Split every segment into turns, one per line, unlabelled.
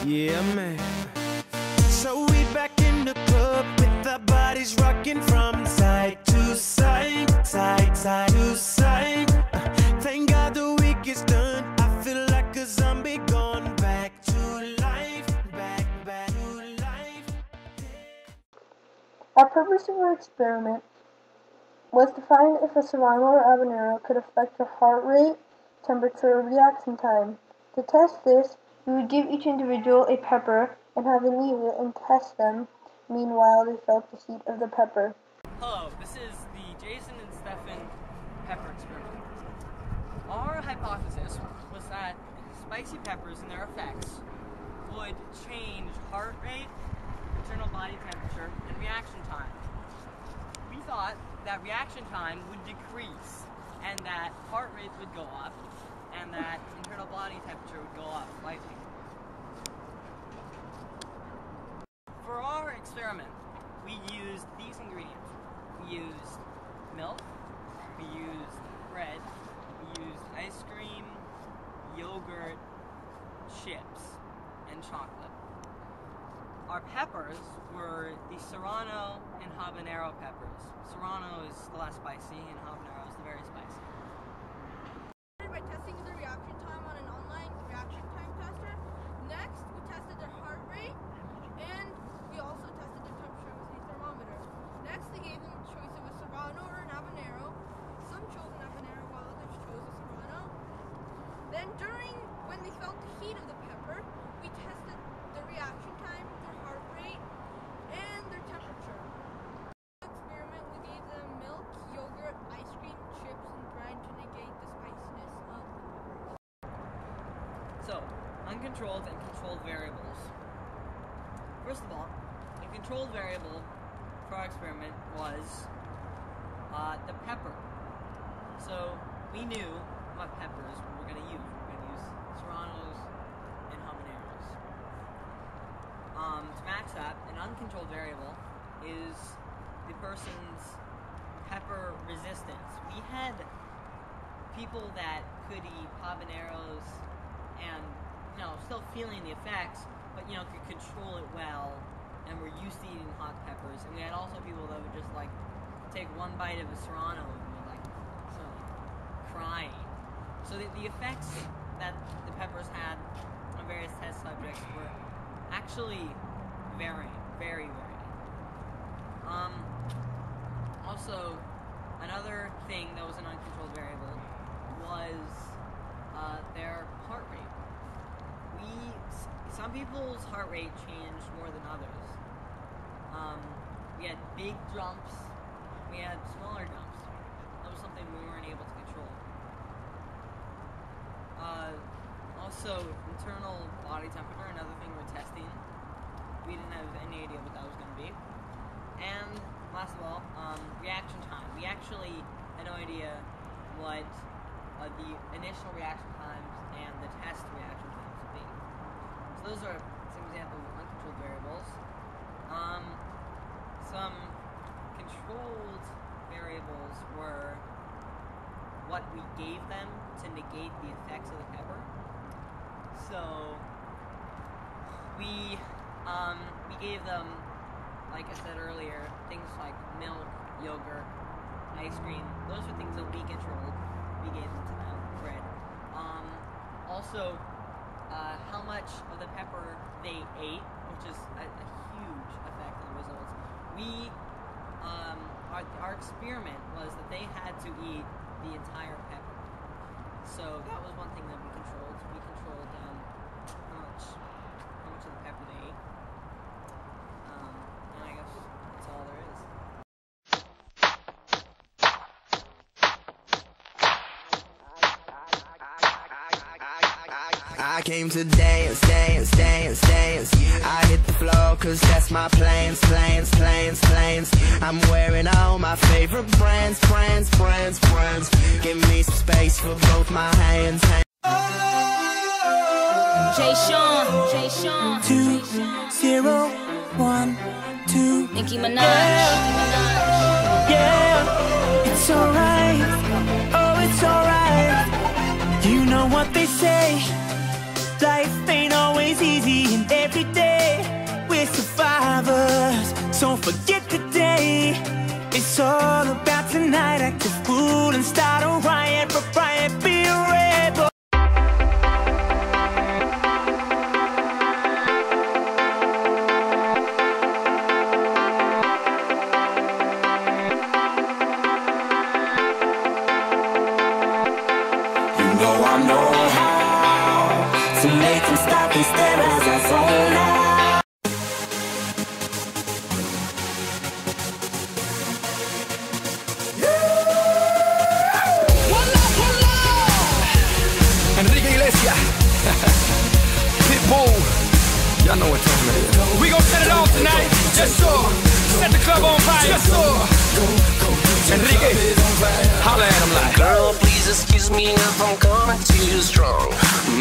Yeah, man. So we back in the club with our bodies rocking from side to side, side to side. Thank God the week is done. I feel like a zombie gone back to life, back to life.
Our purpose of our experiment was to find if a serrano or habanero could affect your heart rate, temperature, or reaction time. To test this, we would give each individual a pepper and have them eat it and test them. Meanwhile, they felt the heat of the pepper.
Hello, this is the Jason and Stefan pepper experiment. Our hypothesis was that spicy peppers and their effects would change heart rate, internal body temperature, and reaction time. We thought that reaction time would decrease and that heart rate would go up and that internal body temperature would go up slightly. For our experiment, we used these ingredients. We used milk, we used bread, we used ice cream, yogurt, chips, and chocolate. Our peppers were the serrano and habanero peppers. Serrano is the less spicy and habanero is the very spicy.
By testing the reaction time on an online reaction time tester. Next, we tested their heart rate, and we also tested their temperature with a thermometer. Next, they gave them the choice of a serrano or an habanero. Some chose an habanero while others chose a serrano. Then when they felt the heat of the pepper, we tested their reaction time, their heart rate, and their temperature. In the experiment, we gave them milk, yogurt, ice cream, chips, and bread to negate the spiciness of the pepper.
So, uncontrolled and controlled variables. First of all, a controlled variable for our experiment was the pepper. So, we knew what peppers we were going to use. We were going to use serranos and habaneros. To match that, an uncontrolled variable is the person's pepper resistance. We had people that could eat habaneros and, still feeling the effects, but, could control it well and were used to eating hot peppers. And we had also people that would just, take one bite of a serrano and be, sort of crying. So the effects that the peppers had on various test subjects were actually varying, very varying. Also, another thing that was an uncontrolled variable was their heart rate. Some people's heart rate changed more than others. We had big jumps, we had smaller jumps. That was something we weren't able to control. Also, internal body temperature, another thing we're testing. We didn't have any idea what that was going to be. And last of all, reaction time. We actually had no idea what the initial reaction times and the test reaction times would be. So those are some examples of uncontrolled variables. Some controlled variables were what we gave them to negate the effects of the pepper. So we gave them, like I said earlier, things like milk, yogurt, ice cream. Those are things that we controlled. We gave them to them. Bread. Also, how much of the pepper they ate, which is a huge effect on the results. Our experiment was that they had to eat the entire pepper. So that was one thing that we controlled. We controlled how much of the pepper they ate. And I guess that's all there is.
I came to dance, dance, dance, dance. I hit the floor cause that's my plans, plans, plans, plans. I'm wearing all my favorite brands, brands, brands, brands. Give me some space for both my hands.
Jay Sean
2-0-1-2.
Nicki Minaj.
Yeah, it's alright. Oh, it's alright. You know what they say, life ain't always is easy and every day we're survivors. So forget the day. It's all about tonight. Act a fool and start a riot. For riot, be a rebel.
You know I know how to make them stop and stare as I zone out.
Y'all know what time it is. We gon' set it off tonight. Yes, sir. Set the club on fire. Yes, sir. Enrique, holla at him like.
Girl, please excuse me if I'm coming too strong,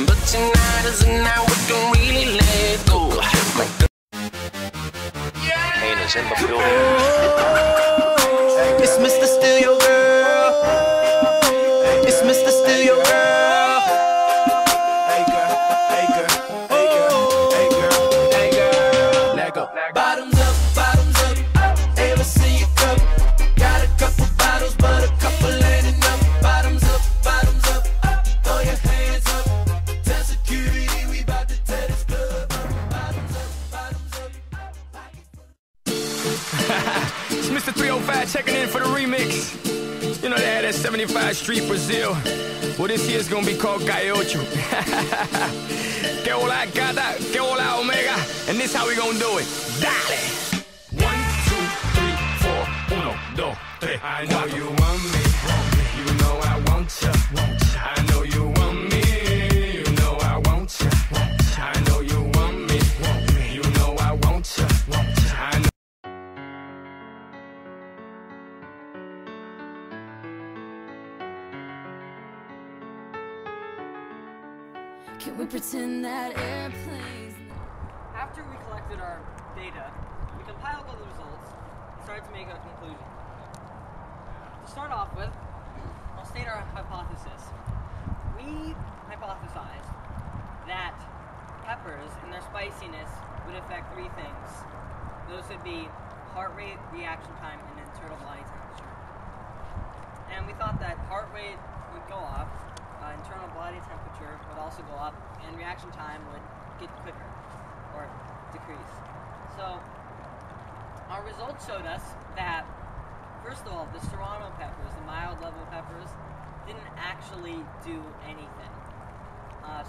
but tonight is the night we can really let go. My girl, haters in the building.
It's Mr. Steal Your Girl. It's Mr. Steal Your Girl. Hey girl, hey girl, hey girl, hey girl, hey girl. Let go. Bottoms up, ever see a couple? Got a couple bottles, but a couple ain't enough. Bottoms up, throw your hands up. Tell security we bout to tear this club up. Bottoms up.
It's Mr. 305 checking in for the remix. You know they had that 75 Street Brazil. Well, this year's gonna be called Calle Ocho. Que hola gata, que hola omega. And this how we gonna do it. Dale! 1, 2, 3, 4, 1, 2, 3. I know you want me. You know I want ya. I know you want me. You know I want ya. I know you want me. You know I want ya. I know.
Can we pretend that airplanes?
After we collected our data, we compiled all the results and started to make a conclusion. To start off with, I'll state our hypothesis. We hypothesized that peppers and their spiciness would affect three things. Those would be heart rate, reaction time, and internal body temperature. And we thought that heart rate would go up, internal body temperature would also go up, and reaction time would get quicker or decrease. So our results showed us that, first of all, the serrano peppers, the mild level peppers, didn't actually do anything.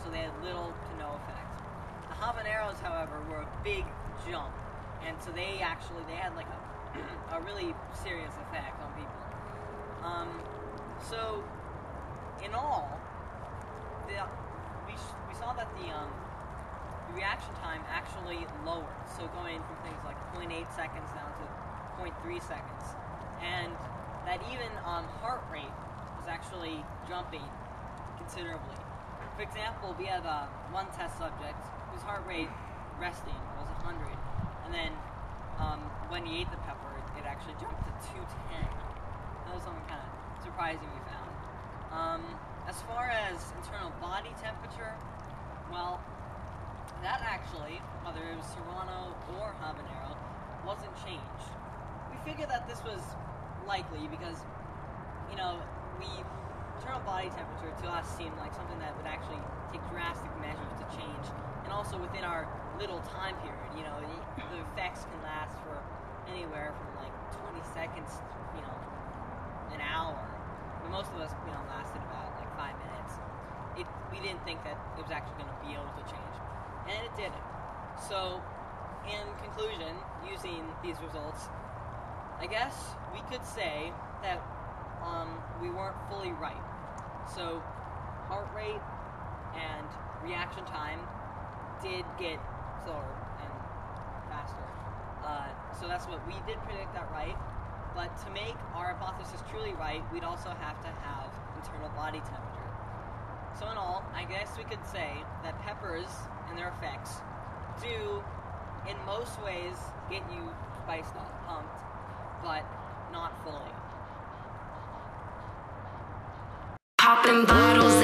So they had little to no effect. The habaneros, however, were a big jump, and so they had like a really serious effect on people. So in all, we saw that the reaction time actually lowered, so going from things like 0.8 seconds down to 0.3 seconds, and that even heart rate was actually jumping considerably. For example, we had one test subject whose heart rate resting was 100, and then when he ate the pepper, it actually jumped to 210. That was something kind of surprising we found. As far as internal body temperature, well, that actually, whether it was serrano or habanero, wasn't changed. We figured that this was likely because, internal body temperature to us seemed like something that would actually take drastic measures to change, and also within our little time period. The effects can last for anywhere from like 20 seconds, an hour. But most of us, lasted about like 5 minutes. We didn't think that it was actually going to be able to change, and it didn't. So, in conclusion, using these results, I guess we could say that we weren't fully right. So, heart rate and reaction time did get slower and faster. So that's what we did predict that right. But to make our hypothesis truly right, we'd also have to have internal body temperature. So in all, I guess we could say that peppers and their effects do, in most ways, get you spiced up, pumped, but not fully.
Popping bottles